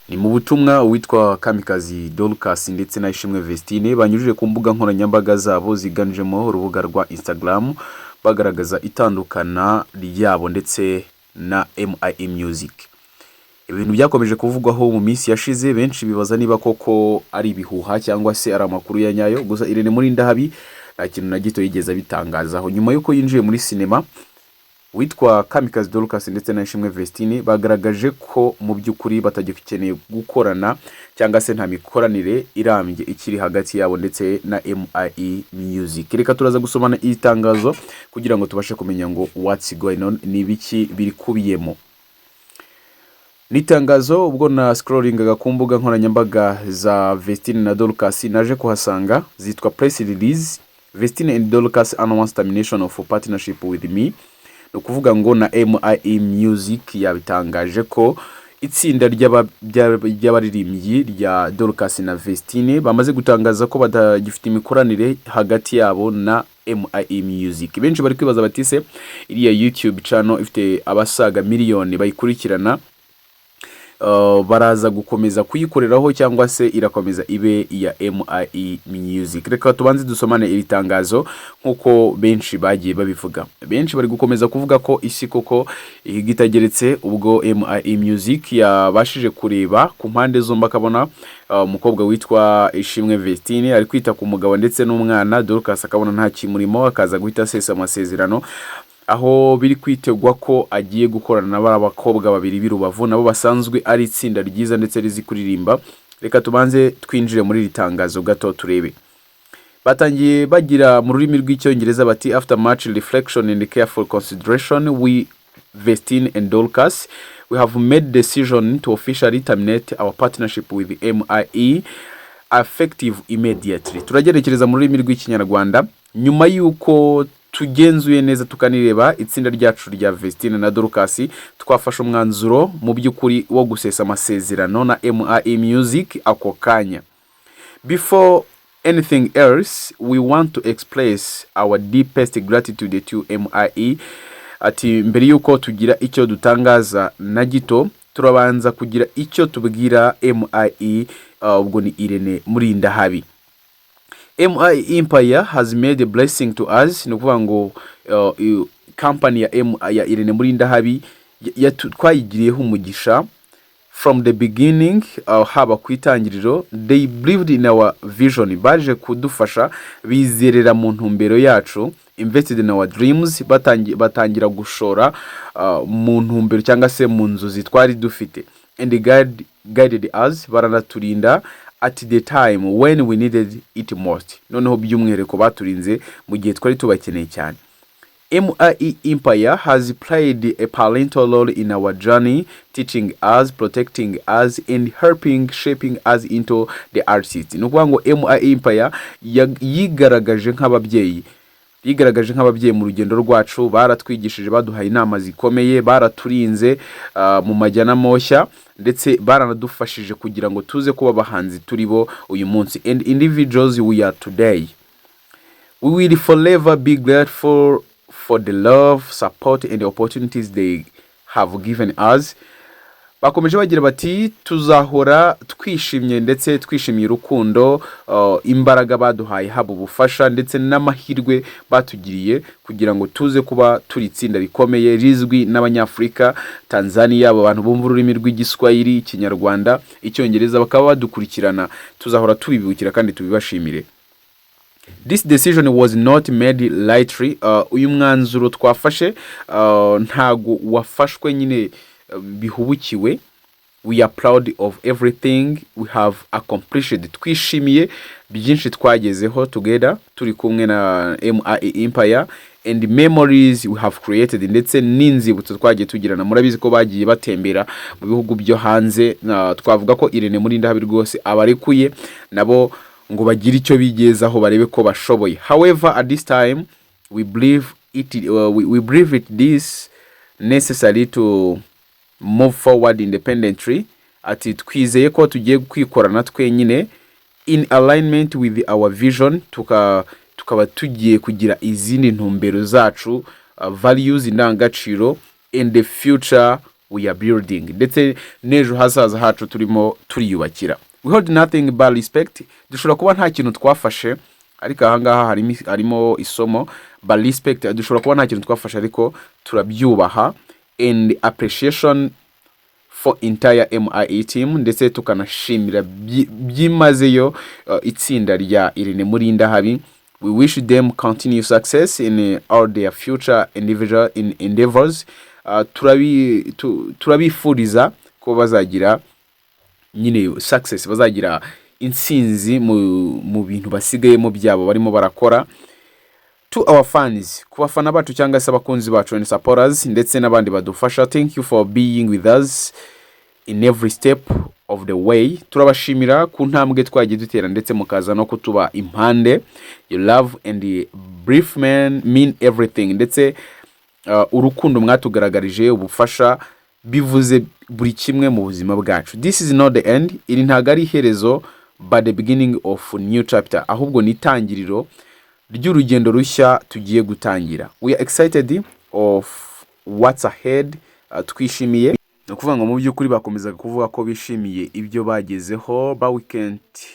Ni mu butumwa witwa Kamikazi Dorcas ndetse na Ishimwe VESTINE banyujije ku mbuga nkoranyambaga zabo ziganjemo urubuga rwa Instagram bagaragaza itandukana ryabo ndetse na MIE Music. Ibintu byakomeje kuvugwaho mu minsi yashize, benshi bibaza niba koko ari ibihuha cyangwa se ari amakuru ya nyayo. Gusa Irene Murindahabi nta kintu na gito yigeze bitangazaho. Nyuma yuko yinjiye muri sinema, witwa Kamikazi Dorcas ndetse na Ishimwe VESTINE bagaragaje ko mu by'ukuri batagikeneye gukorana cyangwa se nta mikoranire irambye ikiri hagati yabo ndetse na MIE Music. Reka turaza gusomana iri tangazo kugira ngo tubashe kumenya ngo what's going on, ni biki biri kubiyemo. Ni tangazo ubwo na scrollingaga ku mbuga nkoranyambaga za VESTINE na Dorcas naje kuhasanga zitwa press release VESTINE and Dorcas announce termination of partnership with me. No kuvuga ngo na MIE Music yabitangaje ko itsinda ry'abaririmbyi rya Dorcas na VESTINE bamaze gutangaza ko badagifite imikoranire hagati yabo na MIE Music. Benshi bari kwibaza bati se iriya YouTube channel ifite abasaga miliyoni bayikurikirana, baraza gukomeza kuyikoreraho cyangwa se irakomeza ibe ya MIE Music? Reka tubanze dusomane iri tangazo nkuko benshi bagiye babivuga. Benshi bari gukomeza kuvuga ko isi koko igitageretse ubwo MIE Music yabashije kureba ku mpande zombi, akabona umukobwa witwa Ishimwe VESTINE ari kwita ku mugabo ndetse n'umwana. Dorcas akabona nta kimurimo, akaza guhita asesa amasezerano, aho biri kwitegwa ko agiye gukorana n'abakobwa babiri b'Irubavu nabo basanzwe ari itsinda ryiza ndetse rizi kuririmba. Reka tubanze twinjire muri iri tangazo gato turebe. Batangiye bagira mu rurimi rw'icyongereza bati after much reflection and careful consideration, we VESTINE and Dorcas, we have made decision to officially terminate our partnership with MIE effective immediately. Turagerekereza mu rurimi rw'ikinyarwanda. Nyuma yuko tugenzuye neza tukanireba, itsinda ryacu rya VESTINE na Dorcas twafashe umwanzuro mu by'ukuri wo gusesa amasezerano na MIE Music ako kanya. Before anything else, we want to express our deepest gratitude to MIE. Ati mbere yuko tugira icyo dutangaza na gito, turabanza kugira icyo tubwira MIE, ubwo ni Irene Murindahabi. MIE Empire has made a blessing to us. Nukuvuga ngo company ya Irene Murindahabi twayigiriyeho umugisha from the beginning. Haba kwitangiriro, they believed in our vision, baje kudufasha, bizerera mu ntumbero yacu, invested in our dreams, batangira gushora mu ntumbero cyangwa se mu nzozi twari dufite, and guided us, baranaturinda at the time when we needed it most. Noneho by'umwihariko baturinze mu gihe twari tubakeneye cyane. MIE Empire has played a parental role in our journey, teaching us, protecting us, and helping shaping us into the artists. Nukuvuga ngo MIE Empire yigaragaje nk'ababyeyi mu rugendo rwacu, baratwigishije, baduhaye inama zikomeye, baraturinze mu majyana moshya, ndetse baranadufashije kugira ngo tuze kuba abahanzi turibo uyu munsi, and individuals we are today. We will forever be grateful for the love, support, and the opportunities they have given us. Bakomeje bagira bati tuzahora twishimye ndetse twishimiye urukundo, imbaraga baduhaye, haba ubufasha ndetse n'amahirwe batugiriye kugira ngo tuze kuba turi itsinda rikomeye rizwi n'Abanyafrika, Tanzania, abantu bumva ururimi rw'igiswahili, Ikinyarwanda, Icyongereza, bakaba badukurikirana. Tuzahora tubibukira kandi tubibashimire. This decision was not made lightly. Uyu mwanzuro twafashe ntago wafashwe nyine bihubukiwe. We are proud of everything we have accomplished. Twishimiye byinshi twagezeho together turi kumwe na MIE Empire, and memories we have created, ndetse n'inzibutso twagiye tugirana. Murabizi ko bagiye batembera mu bihugu byo hanze. Twavuga ko Irene Murindahabi rwose abarekuye nabo ngo bagire icyo bigezaho, barebe ko bashoboye. However, at this time we believe it this necessary to move forward independently. Ati twizeye ko tugiye kwikorana twenyine in alignment with our vision, tukaba tugiye kugira izindi ntumbero zacu, values, indangagaciro, and the future we are building, ndetse n'ejo hazaza hacu turimo turiyubakira. We hold nothing but respect. Dushobora kuba nta kintu twafashe, ariko ahangaha harimo isomo. But respect, dushobora kuba nta kintu twafashe ariko turabyubaha, and appreciation for entire MIE team, ndetse tukanashimira byimazeyo itsinda rya Irene Murindahabi. We wish them continued success in all their future individual endeavors. Turabifuriza ko bazagira nyine success, bazagira insinzi mu bintu basigayemo byabo barimo barakora. To our fans, ku bafana bacu cyangwa se abakunzi bacu and supporters, ndetse n'abandi badufasha, thank you for being with us in every step of the way. Turabashimira ku ntambwe twagiye dutera, ndetse mukaza no kutuba impande. Your love and the brief man mean everything, ndetse urukundo mwatugaragarije, ubufasha bivuze buri kimwe mu buzima bwacu. This is not the end. Iri ntago ari iherezo, but the beginning of a new chapter, ahubwo ni itangiriro ry'urugendo rushya tugiye gutangira. We are excited of what's ahead. Twishimiye, no kuvuga ngo mu by'ukuri bakomeza kuvuga ko bishimiye ibyo bagezeho, but we can't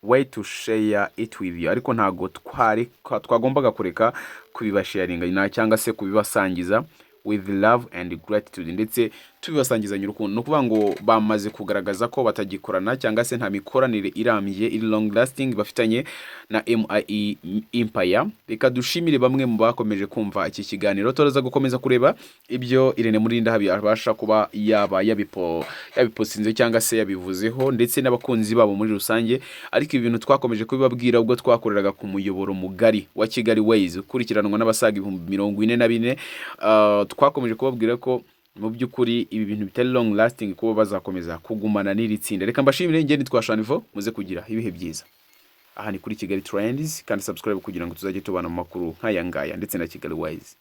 wait to share it with you. Ariko ntago twagombaga kureka kubibasharinga cyangwa se kubibasangiza with love and gratitude, ndetse tubibasangizanya urukundo. No kuvuga ngo bamaze kugaragaza ko batagikorana cyangwa se nta mikoranire irambye iri long lasting bafitanye na MIE Empire. Reka dushimire bamwe mu bakomeje kumva iki kiganiro. Turaza gukomeza kureba ibyo Irene Murindahabi abasha kuba yabiposinze cyangwa se yabivuzeho, ndetse n'abakunzi babo muri rusange. Ariko ibintu twakomeje kubibabwira ubwo twakoreraga ku muyoboro mugari wa Kigali Ways ukurikiranwa n'abasaga 44. Twakomeje kubabwira ko mu by'ukuri ibi bintu bitari long lasting, kuba bazakomeza kugumana n'iri tsinda. Reka mbashimire, ngende twashanivo, muze kugira ibihe byiza. Aha ni kuri Kigali Trends, kandi subscribe kugira ngo tuzajye tubana mu makuru nk'aya ngaya, ndetse na Kigali Ways.